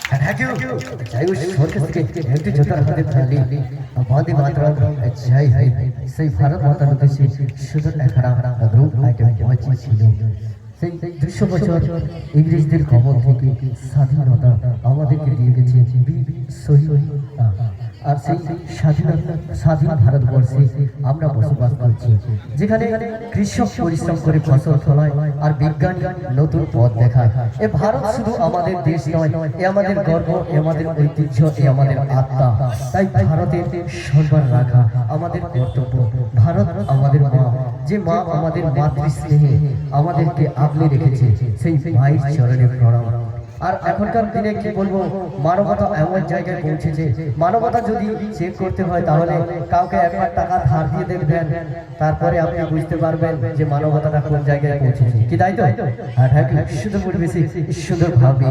Thank you जय ईश्वर के একটি জোতার হাতে তালি বন্দে মাতরম জয় হে সেই ভারত মাতার উদ্দেশ্যে সুন্দর একখানা গ্রুপ আইটেম বাজিয়েছিল সেই 200 বছর ইংরেজদের কবল থেকে স্বাধীনতা আমাদেরকে দিয়ে গেছে শহীদ আর সেই স্বাধীন ভারতবর্ষে আমরা বসবাস করছি যেখানে কৃষক পরিশ্রম করে ফসল ফলায় আর বিজ্ঞানী নতুন পথ দেখায় এ ভারত শুধু আমাদের দেশ নয় এ আমাদের গর্ব এ আমাদের ঐতিহ্য এ আমাদের আত্মা তাই ভারতের সম্মান রাখা আমাদের কর্তব্য ভারত আমাদের মা যে মা আমাদের মাতৃস্নেহে আমাদেরকে আগলে রেখেছে সেই মায়ের চরণে প্রণাম আর এখনকার দিনে কি বলবো মানবতা এমন জায়গায় পৌঁছেছে মানবতা যদি চেক করতে হয় তাহলে কাউকে 1 লাখ টাকা ধার দিয়ে দেখবেন তারপরে আপনি বুঝতে পারবেন যে মানবতাটা কোন জায়গায় পৌঁছেছে কি তাই তো হ্যাঁ হ্যাঁ সুন্দর পরিবেশে সুন্দর ভাবি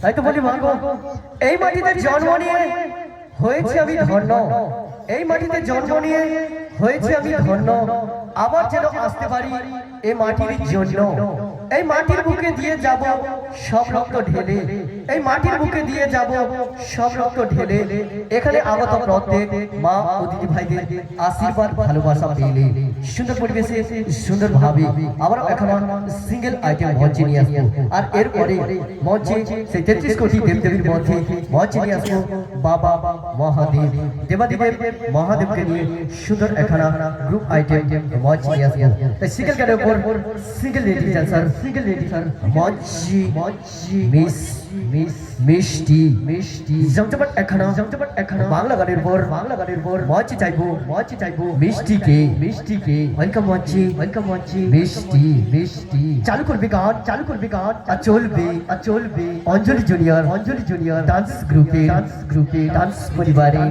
তাই তো বলি মাগো এই মাটিতে জন্ম নিয়ে হয়েছে আমি ধন্য এই মাটিতে জন্ম নিয়ে হয়েছে আমি ধন্য আবার যেন আসতে পারি এই মাটির জন্য এই মাটির বুকে দিয়ে যাব সব রক্ত ঢেলে এই মাটির বুকে দিয়ে যাব সব রক্ত ঢেলে এখানে আগত প্রত্যেক মা ও দিদি ভাইদের আশীর্বাদ ভালোবাসা পেলে সুন্দর পরিবেশে সুন্দর ভাবে আবার এখন সিঙ্গেল আইটেম মঞ্চে নিয়ে আসবো আর এরপরে মঞ্চে সেই 33 কোটি দেবদেবীর মধ্যে মঞ্চে নিয়ে আসবো বাবা মহাদেব দেবাদিদেব মহাদেবকে নিয়ে সুন্দর একখানা গ্রুপ আইটেম মঞ্চে নিয়ে আসবো তাই সিঙ্গেল গানের উপর single ladies sir single ladies sir মঞ্চে মিষ্টি জমজমাট একখানা বাংলা গানের পর মঞ্চে চাইবো মিষ্টিকে ওয়েলকাম মঞ্চে মিষ্টি চালু করবে গান আর চলবে অঞ্জলি জুনিয়র ডান্স গ্রুপে ডান্স পরিবারে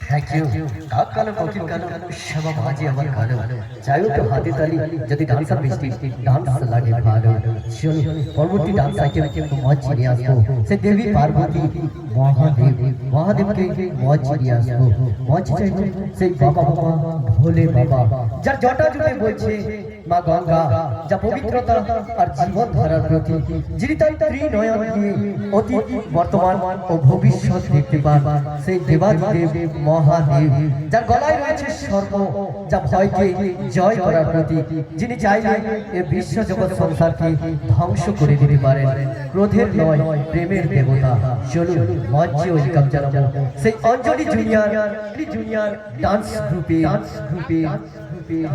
থ্যাংক ইউ কাক কালো কোকিল কালো সবা মাঝে আমার কালো যাই হোক হাতে তালি যদি ডান্সার মিষ্টি ডান্স লাগে ভালো চলো পরবর্তী ডান্স আইটেম মঞ্চ নিয়ে আসবো সে দেবী পার্বতী মহাদেবকে মঞ্চ নিয়ে আসবো মঞ্চ চাইবো সেই বাবা বাবা ভোলে বাবা যার জটা জুড়ে বলছে মা গঙ্গা যা পবিত্রতা আর জীবন ধারার প্রতি যিনি তার ত্রিনয়ন দিয়ে অতীত বর্তমান ও ভবিষ্যৎ দেখতে পান সেই দেবাদিদেব মহাদেব যার গলায় রয়েছে সর্প যা ভয়কে জয় করার প্রতীক যিনি চাইলে এ বিশ্ব জগৎ সংসারকে ধ্বংস করে দিতে পারেন ক্রোধের নয় প্রেমের দেবতা চলুন মঞ্চে ওয়েলকাম জানাবো সেই অঞ্জলি জুনিয়র ডান্স গ্রুপে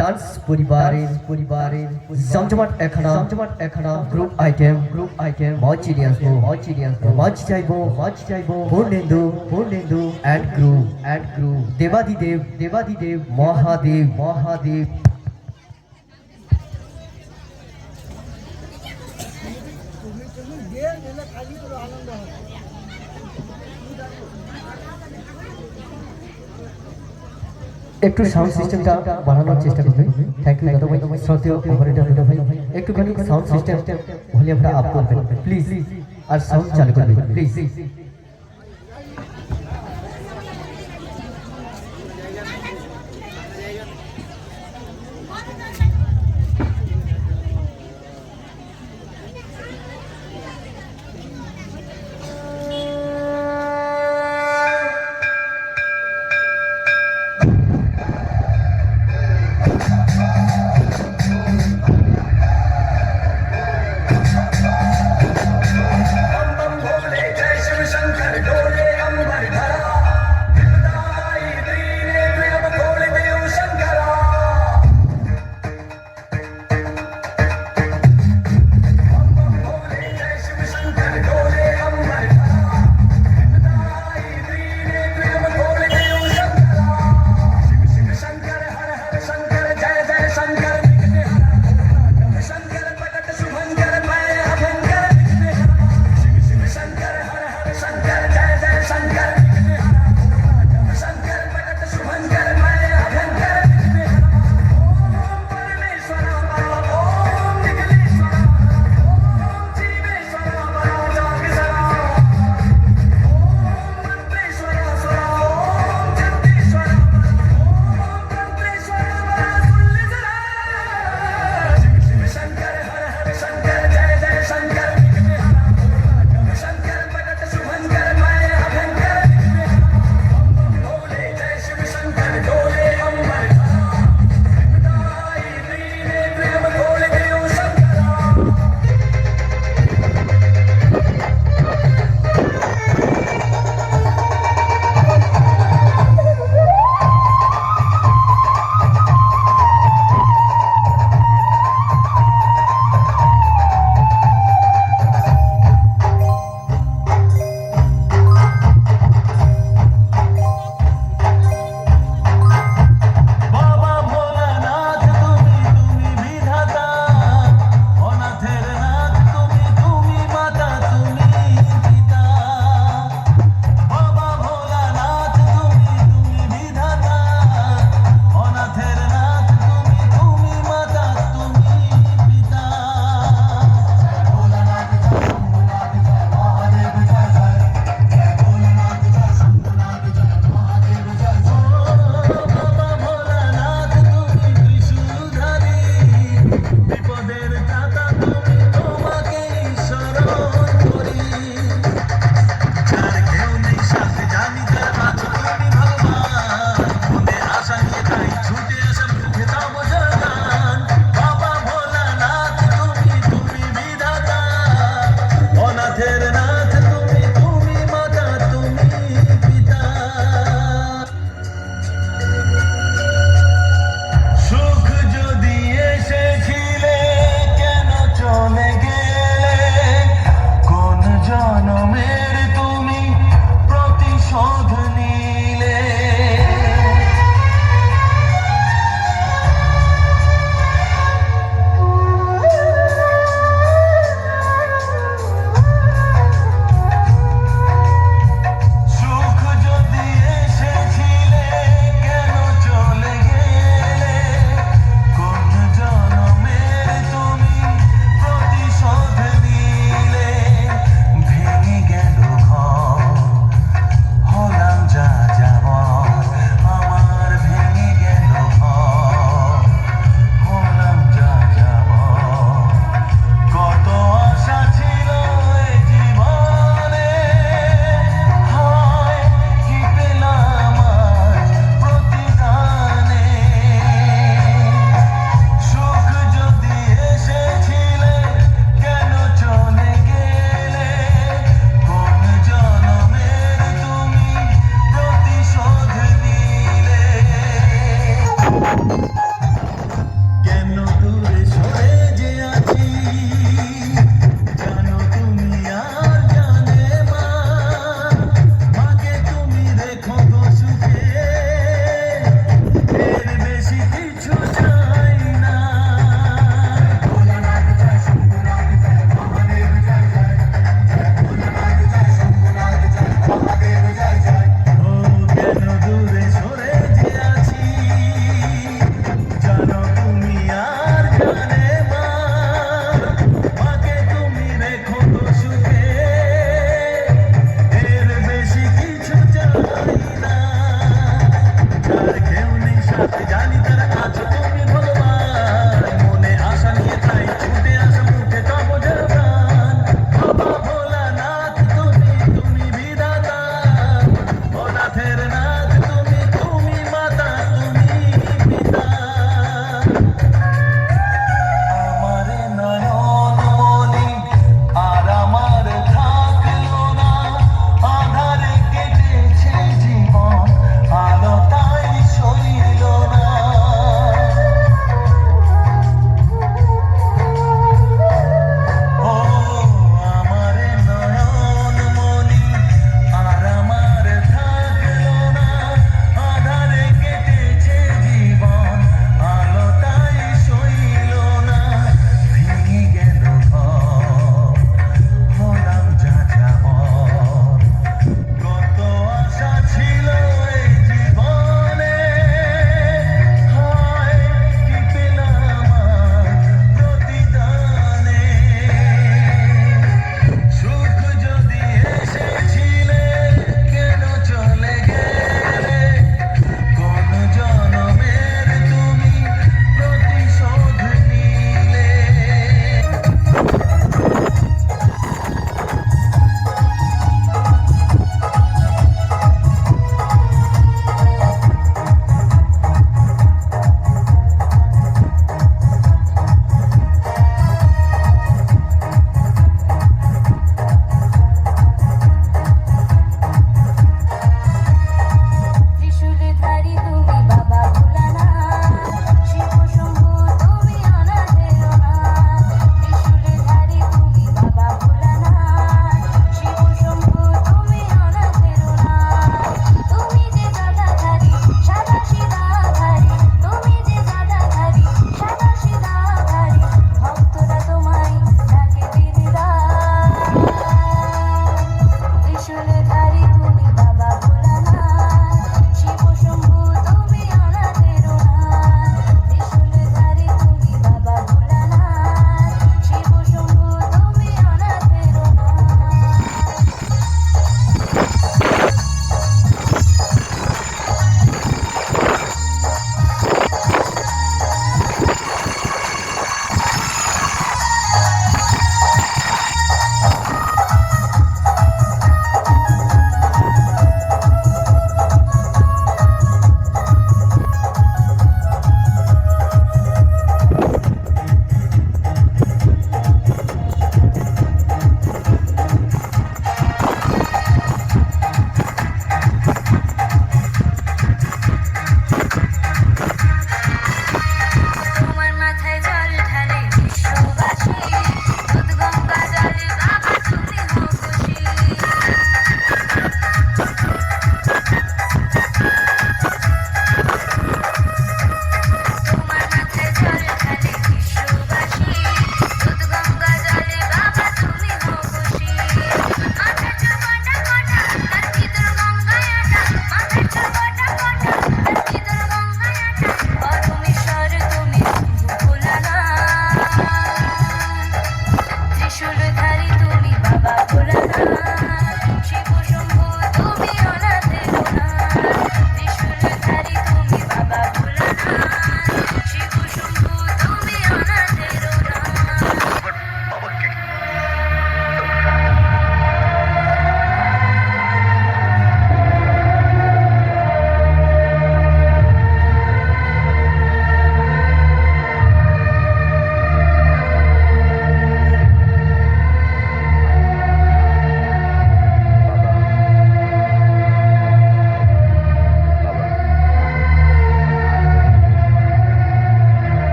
ডান্স পরিবারের জমজমাট এখানা গ্রুপ আইটেম মঞ্চে নিয়ে আসবো মঞ্চ চাইবো পূর্ণেন্দু অ্যান্ড গ্রুপ দেবাদিদেব মহাদেব একটু সাউন্ড সিস্টেমটা বাড়ানোর চেষ্টা করবেন থ্যাংক ইউ দাদা ভাই শ্রদ্ধেয় অপারেটর দাদা ভাই একটুখানি সাউন্ড সিস্টেম ভলিউমটা আপ করবেন প্লিজ আর সাউন্ড চালু করবেন প্লিজ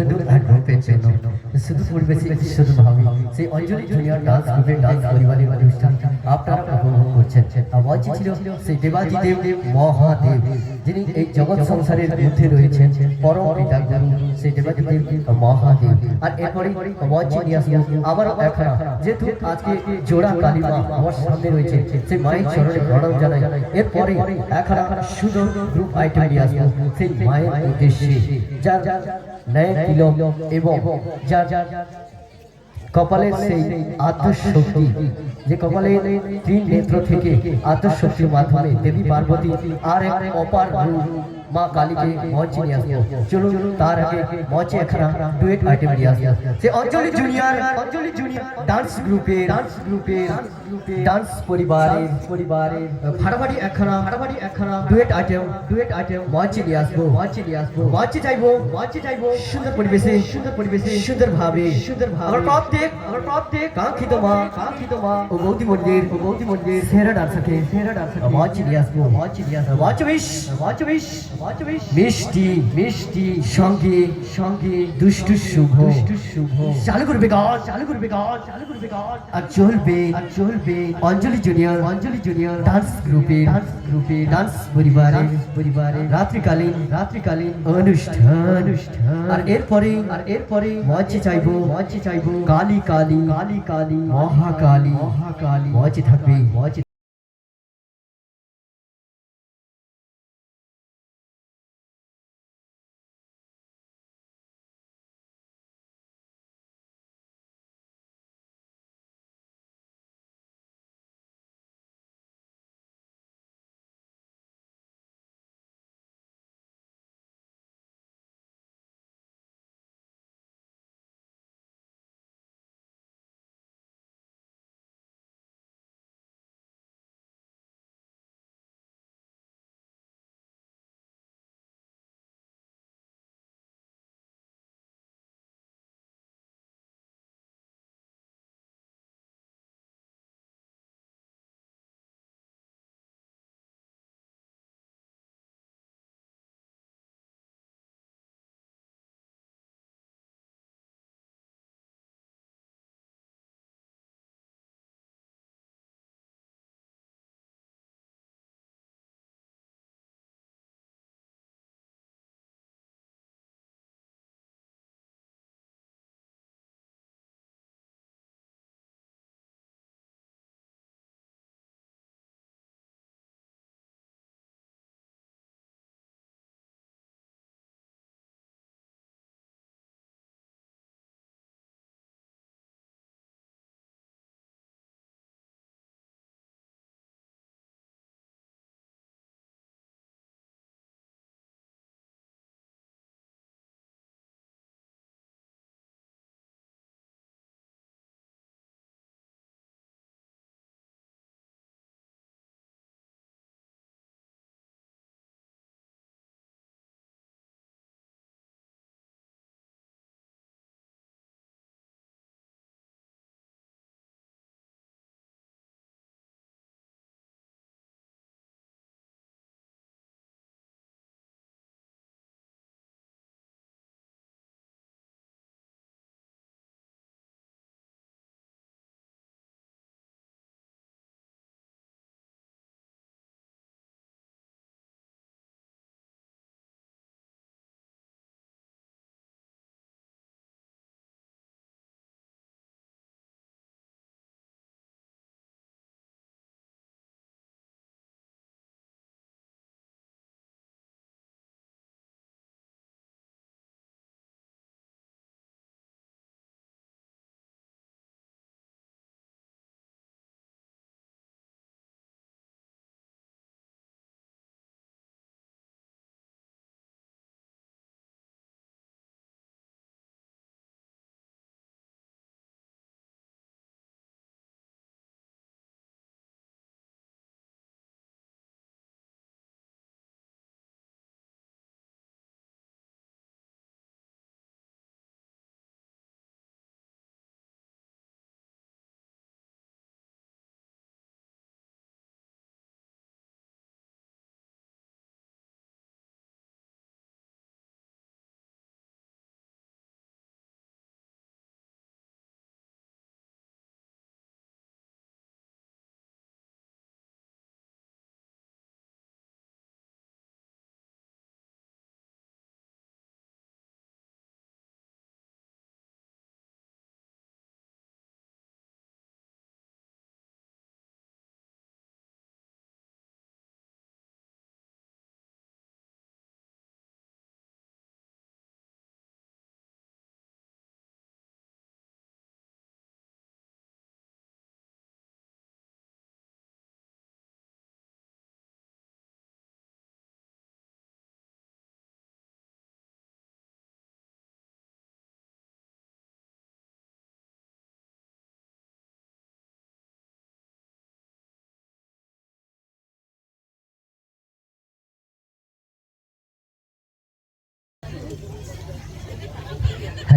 বন্ধু আর গ্রুপের জন্য শুধু পরিবেশে শুধু ভাবি সেই অঞ্জলি জুনিয়র ডান্স গ্রুপের ডান্স পরিবারের অনুষ্ঠান আপনারা উপভোগ করছেন। আওয়াজ ছিল সেই দেবাজি দেব মহাদেব, যিনি এই জগৎ সংসারের মধ্যে রয়েছেন পরম পিতা গুরু সেই দেবাজি দেব মহাদেব। আর এরপরে আওয়াজ নিয়ে আসবো আবারও একখানা, যেহেতু আজকে জোড়া কালিমা আমার সামনে রয়েছে, সেই মায়ের চরণে প্রণাম জানাই। এরপরে একখানা সুন্দর গ্রুপ আইটেম নিয়ে আসবো সেই মায়ের উদ্দেশ্যে, যার নয়ন তিলক এবং যার কপালের সেই আত্মশক্তি, যে কপালের তিন নেত্র থেকে আত্মশক্তির মাধ্যমে দেবী পার্বতী আর এক অপার রূপ মা কালীকে মঞ্চে নিয়ে আসবো। চলুন তার আগে মঞ্চে একখানা ডুয়েট আইটেম নিয়ে আসবো সে অঞ্জলি জুনিয়র ডান্স গ্রুপের ডান্স পরিবারের ফাটাফাটি একখানা ডুয়েট আইটেম মঞ্চে নিয়ে আসবো। মঞ্চে চাইবো সুন্দর পরিবেশে সুন্দর ভাবে আমার প্রত্যেক কাঙ্ক্ষিত মা ও বৌদি মন্দির সেরা ডান্সারকে মঞ্চে নিয়ে আসবো। মিষ্টি সঙ্গে দুষ্টু শুভ চালু করবে গান আর চলবে অঞ্জলি জুনিয়র ডান্স গ্রুপের ডান্স পরিবারের রাত্রিকালীন অনুষ্ঠান। আর এরপরে মঞ্চে চাইবো কালী মহাকালী মঞ্চে থাকবে।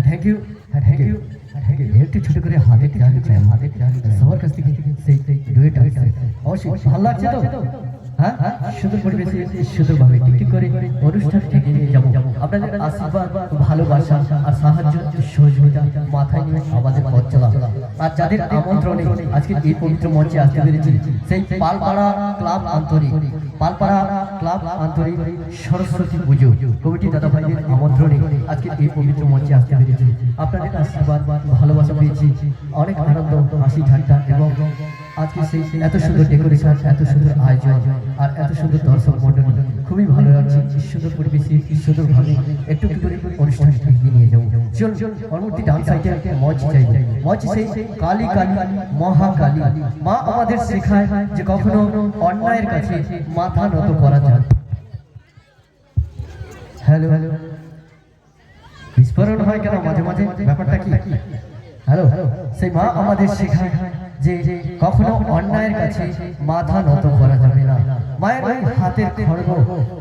থ্যাংক ইউ থ্যাংক ইউ একটু ছোট করে হাতে জানি চাই সবার কাছ থেকে সেই ডুয়েট অবশ্যই ভালো লাগছে তো হ্যাঁ সুন্দর পরিবেশে সুন্দরভাবে ঠিক করে অনুষ্ঠান থেকে নিয়ে যাবো আপনাদের আশীর্বাদ ভালোবাসা আর সাহায্য সহযোগিতা মাথায় নিয়ে আমাদের পথ চলা আর যাদের আমন্ত্রণে আজকে এই পবিত্র মঞ্চে আসতে পেরেছি সেই পালপাড়া ক্লাব আন্তরিক সরস্বতী পুজো কমিটি দাদা ভাইদের আমন্ত্রণে আজকে এই পবিত্র মঞ্চে আসতে পেরেছি আপনাদের আশীর্বাদ ভালোবাসা পেয়েছি অনেক আনন্দ হাসি ঠাট্টা এবং আজকে সেই এত সুন্দর ডেকোরেশন এত সুন্দর আয়োজন আর এত সুন্দর দর্শক মণ্ডলী খুবই ভালো লাগছে সুন্দর পরিবেশে সুন্দরভাবে একটু করে অনুষ্ঠান এগিয়ে নিয়ে যাবো চল পরবর্তী ডান্স আইটেম মঞ্চ চাইব মঞ্চ সেই কালী কালী মহাকালী মা আমাদের শেখায় যে কখনো অন্যায়ের কাছে মাথা নত করা যায় হ্যালো বিস্ফোরণ হয় কেন মাঝে মাঝে ব্যাপারটা কি হ্যালো সেই মা আমাদের শেখায় যে কখনো অন্যায়ের কাছে মাথা নত করা যাবে না মায়ের ওই হাতের খড়গ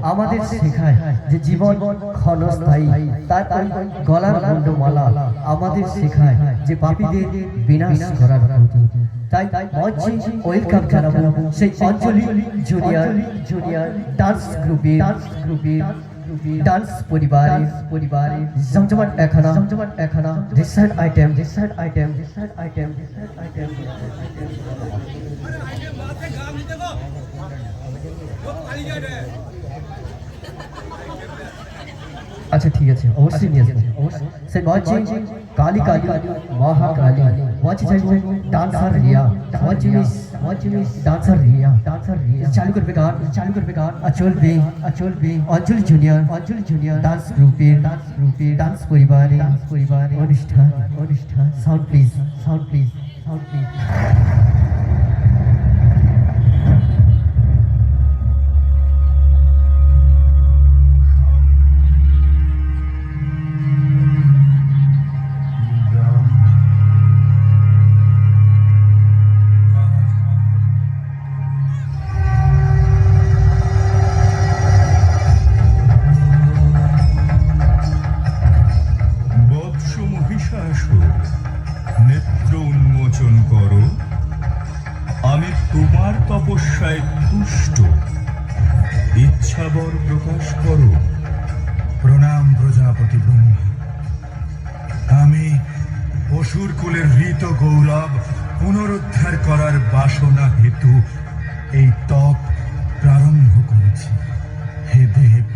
আমাদের শেখায় যে জীবন ক্ষণস্থায়ী তার ওই গলার মুন্ডমালা আমাদের শেখায় যে পাপীদের বিনাশ করার পদ্ধতি তাই মঞ্চে ওয়েলকাম জানাবো সেই অঞ্জলি জুনিয়র ডান্স গ্রুপের ডান্স পরিবারে জমজমাট এখানা ডিসাইড আইটেম আচ্ছা ঠিক আছে অবশ্যই নিয়ে আসবো সেই মঞ্চে কালী কালী মহাকালী মঞ্চে চাইবো ডান্সার রিয়া মঞ্চে ডান্সার রিয়া চালু করবে গান আচল বে অঞ্জলি জুনিয়র ডান্স গ্রুপের ডান্স পরিবারে অনুষ্ঠান সাউন্ড প্লিজ নেত্র উন্মোচন করো আমি তোমার তপস্যায় তুষ্ট ইচ্ছাবর প্রকাশ করো প্রণাম প্রজাপতি ব্রহ্মা আমি অসুর কুলের হৃত গৌরব পুনরুদ্ধার করার বাসনা হেতু এই তপ প্রারম্ভ করেছি হে দেব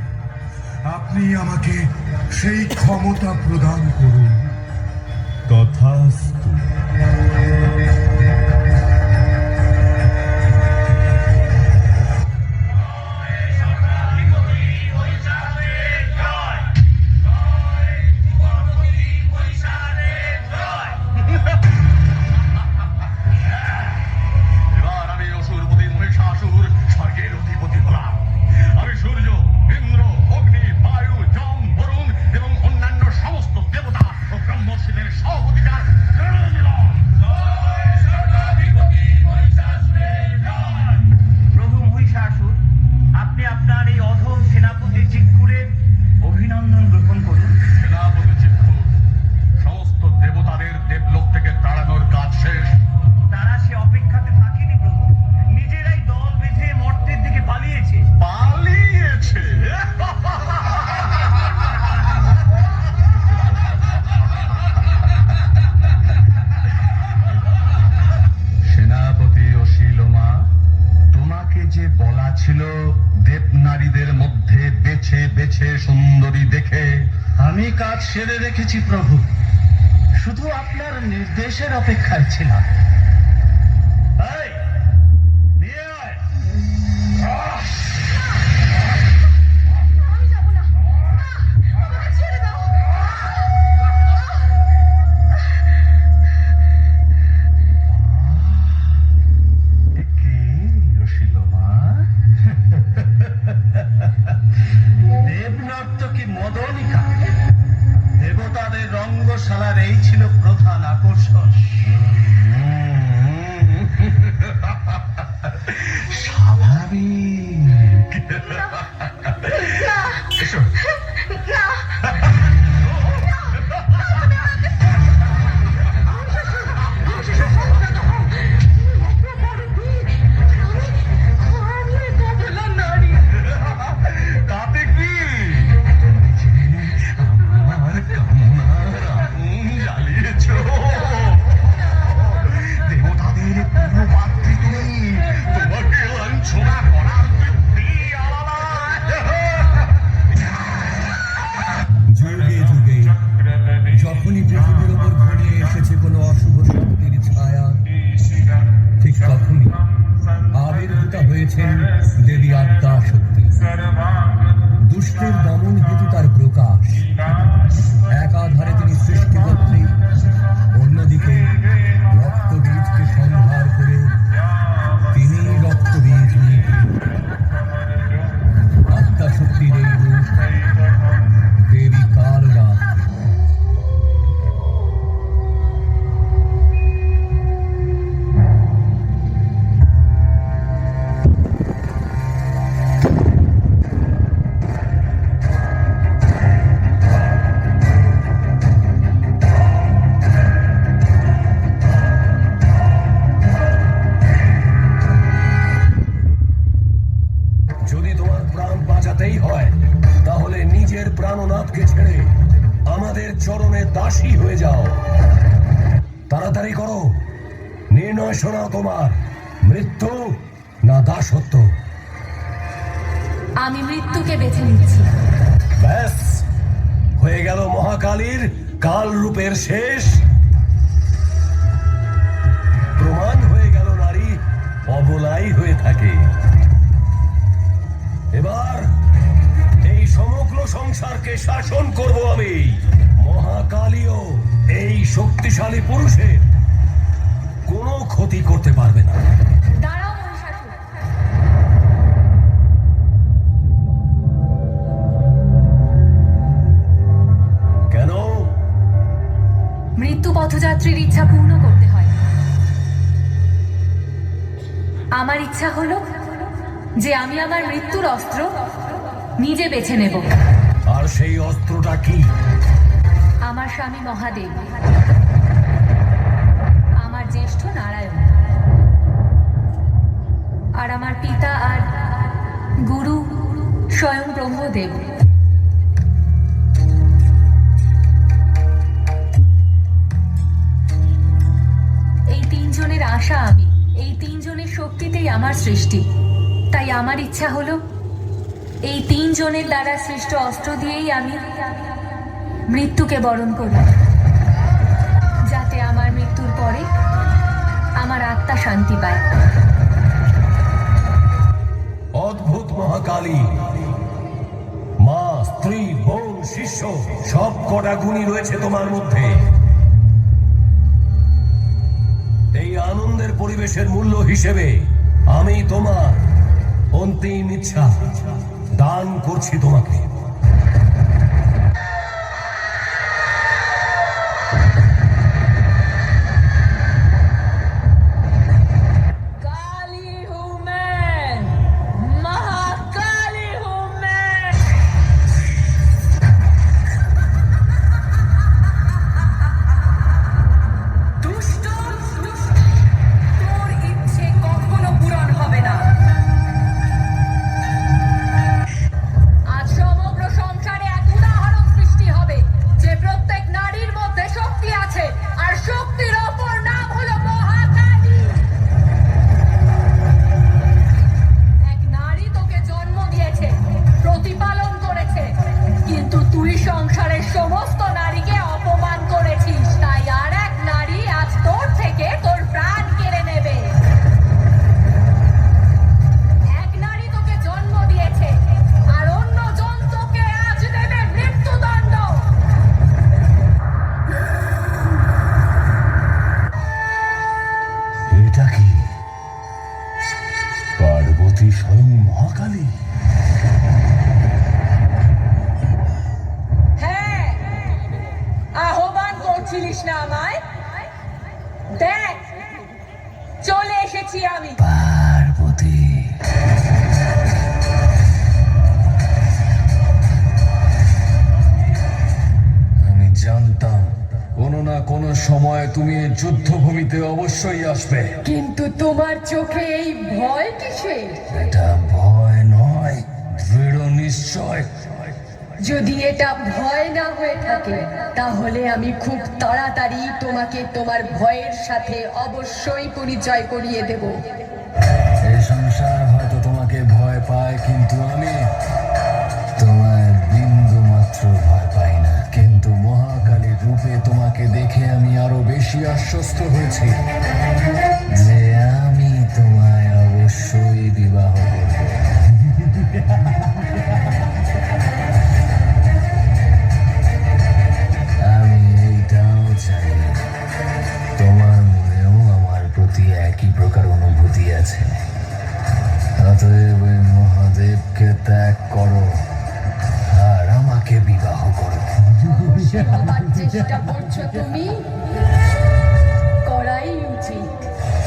আপনি আমাকে সেই ক্ষমতা প্রদান করুন তথাস্তু ছিল দেবনারীদের মধ্যে বেছে বেছে সুন্দরী দেখে আমি কাজ সেরে রেখেছি প্রভু শুধু আপনার নির্দেশের অপেক্ষায় ছিলাম দেবনর্তকী মদনিকা দেবতাদের রঙ্গশালার এই ছিল প্রধান আকর্ষণ স্বাভাবিক তাড়াতাড়ি করো, নির্ণয় শোনাও তোমার, মৃত্যু না দাসত্ব। আমি মৃত্যুকে বেছে নিচ্ছি। ব্যাস, হয়ে গেল মহাকালীর কাল রূপের শেষ। প্রমাণ হয়ে গেল নারী অবলাই হয়ে থাকে। এবার এই সমগ্র সংসারকে শাসন করব আমি। মহাকালীও এই শক্তিশালী পুরুষের কোনো ক্ষতি করতে পারবে না। দাঁড়াও মহিষাসুর। কেন? মৃত্যু পথযাত্রীর ইচ্ছা পূর্ণ করতে হয়। আমার ইচ্ছা হলো যে আমি আমার মৃত্যুর অস্ত্র নিজে বেছে নেব। আর সেই অস্ত্রটা কি? আমার স্বামী মহাদেব, আমার জ্যেষ্ঠ নারায়ণ, আর আমার পিতা আর গুরু স্বয়ং ব্রহ্মদেব। এই তিনজনের আশা আমি, এই তিনজনের শক্তিতেই আমার সৃষ্টি। তাই আমার ইচ্ছা হলো এই তিনজনের দ্বারা সৃষ্ট অস্ত্র দিয়েই আমি মৃত্যুকে বরণ করি, যাতে আমার মৃত্যুর পরে আমার আত্মা শান্তি পায়। অদ্ভুত মহাকালী, মা, স্ত্রী, বোন, শিষ্য সব কটা গুণই রয়েছে তোমার মধ্যে। এই আনন্দের পরিবেশের মূল্য হিসেবে আমি তোমার অন্তিম ইচ্ছা দান করছি তোমাকে। काली हूँ मैं, महाकाली हूँ मैं। দুষ্ট, তোর ইচ্ছে কখনো পূরণ হবে না। আজ সমগ্র সংসারে এক উদাহরণ সৃষ্টি হবে যে প্রত্যেক নারীর মধ্যে শক্তি আছে, আর শক্তির অপর নাম হলো মহাকালী। এক নারী তোকে জন্ম দিয়েছে, প্রতিপালন করেছে, কিন্তু তুই সংসারের সমস্ত নারীকে অপমান করেছিস। তাই আর এক নারী আজ তোর থেকে তোর প্রাণ কেড়ে নেবে। এক নারী তোকে জন্ম দিয়েছে, আর অন্যজন তোকে আজ দেবে মৃত্যুদণ্ড। এটা কি পার্বতী স্বয়ং মহাকালী? হ্যাঁ, আহ্বান করছিলিস না আমায়? দেখ, চলে এসেছি আমি। পার্বতী, আমি জানতাম কোনো না কোনো সময় তুমি এই যুদ্ধভূমিতে অবশ্যই আসবে। কিন্তু তোমার চোখে এই ভয় কিসের? এটা ভয় নয়, দৃঢ় নিশ্চয়। যদি এটা ভয় না হয়ে থাকে, তাহলে আমি খুব তাড়াতাড়ি তোমাকে তোমার ভয়ের সাথে অবশ্যই পরিচয় করিয়ে দেব। এই সংসার হয়তো তোমাকে ভয় পায়, কিন্তু আমি তোমায় বিন্দু মাত্র ভয় পাই না। কিন্তু মহাকালীর রূপে তোমাকে দেখে আমি আরো বেশি আশ্বস্ত হয়েছি যে আমি তোমায় অবশ্যই বিবাহ করব। আমি এইটাও চাই তোমার মনেও আমার প্রতি একই প্রকার অনুভূতি আছে। অতএব ওই মহাদেবকে ত্যাগ করো আর আমাকে বিবাহ করো। সাহসী হবার চেষ্টা করছো তুমি? করাই উচিত।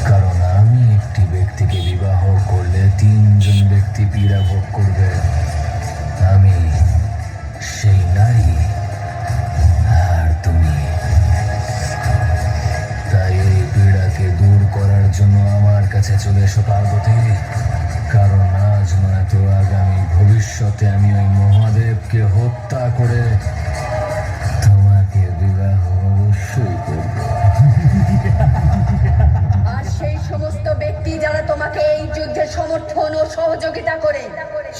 কারণ আমি একটি ব্যক্তিকে বিবাহ করলে তিনজন ব্যক্তি পীড়া ভোগ করবে। আমি সেই নারী আর তুমি। তাই এই পীড়াকে দূর করার জন্য আমার কাছে চলে এসো পার্বতী। কারণ আজ নয়তো আগামী ভবিষ্যতে আমি ওই মহাদেবকে হত্যা করে তোমাকে বিবাহ অবশ্যই যুদ্ধে সমর্থন ও সহযোগিতা করে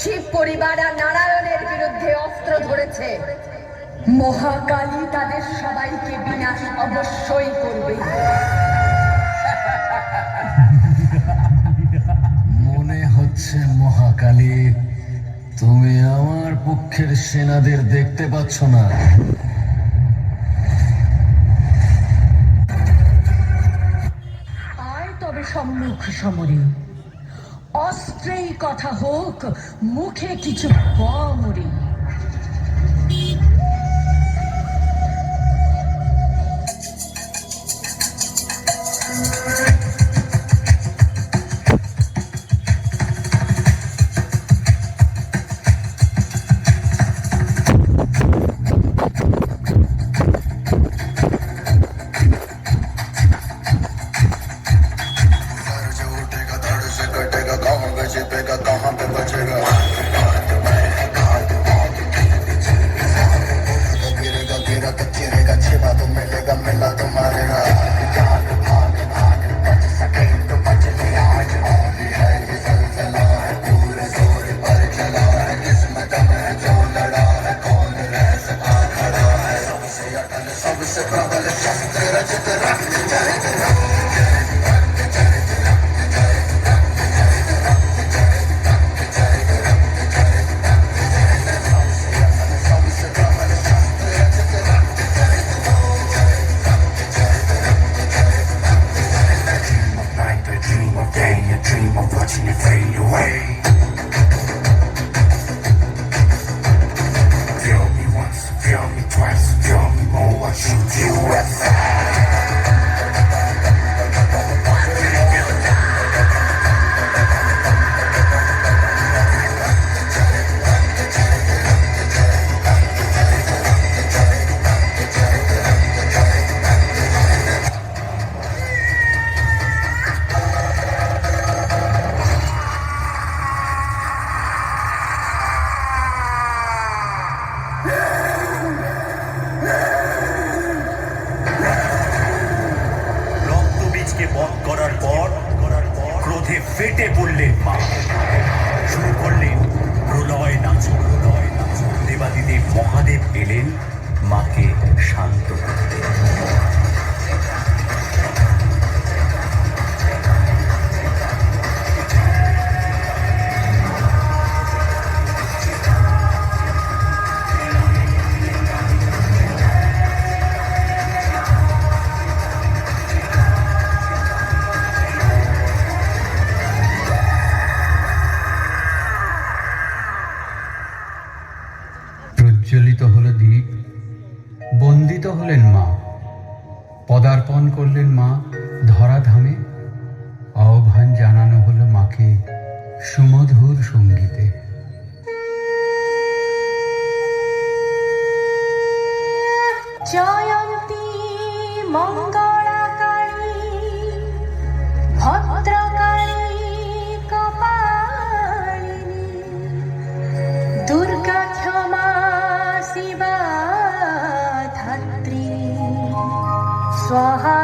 শিব পরিবার আর নারায়ণের বিরুদ্ধে অস্ত্র ধরেছে। মহাকালী তাদের সবাইকে বিনাশ অবশ্যই করবে। মনে হচ্ছে মহাকালী, তুমি আমার পক্ষের সেনাদের দেখতে পাচ্ছ না। আয় তবে সম্মুখ সমরে, অস্ত্রেই কথা হোক, মুখে কিছু কম রে। রক্তবীজকে বধ করার পর ক্রোধে ফেটে পড়লেন মা। শুরু করলেন প্রলয় নাচন। দেবাদিদেব মহাদেব এলেন মাকে শান্ত করতে। প্রজ্বলিত হলো দ্বীপ, বন্দিত হলেন মা, পদার্পণ করলেন মা ধরাধামে। আহ্বান জানানো হলো মাকে সুমধুর সঙ্গীতে। জয়ন্তী মঙ্গলাকারী ভদ্রকালী কপালিনী দুর্গা ক্ষমা শিবা ধাত্রী স্বাহা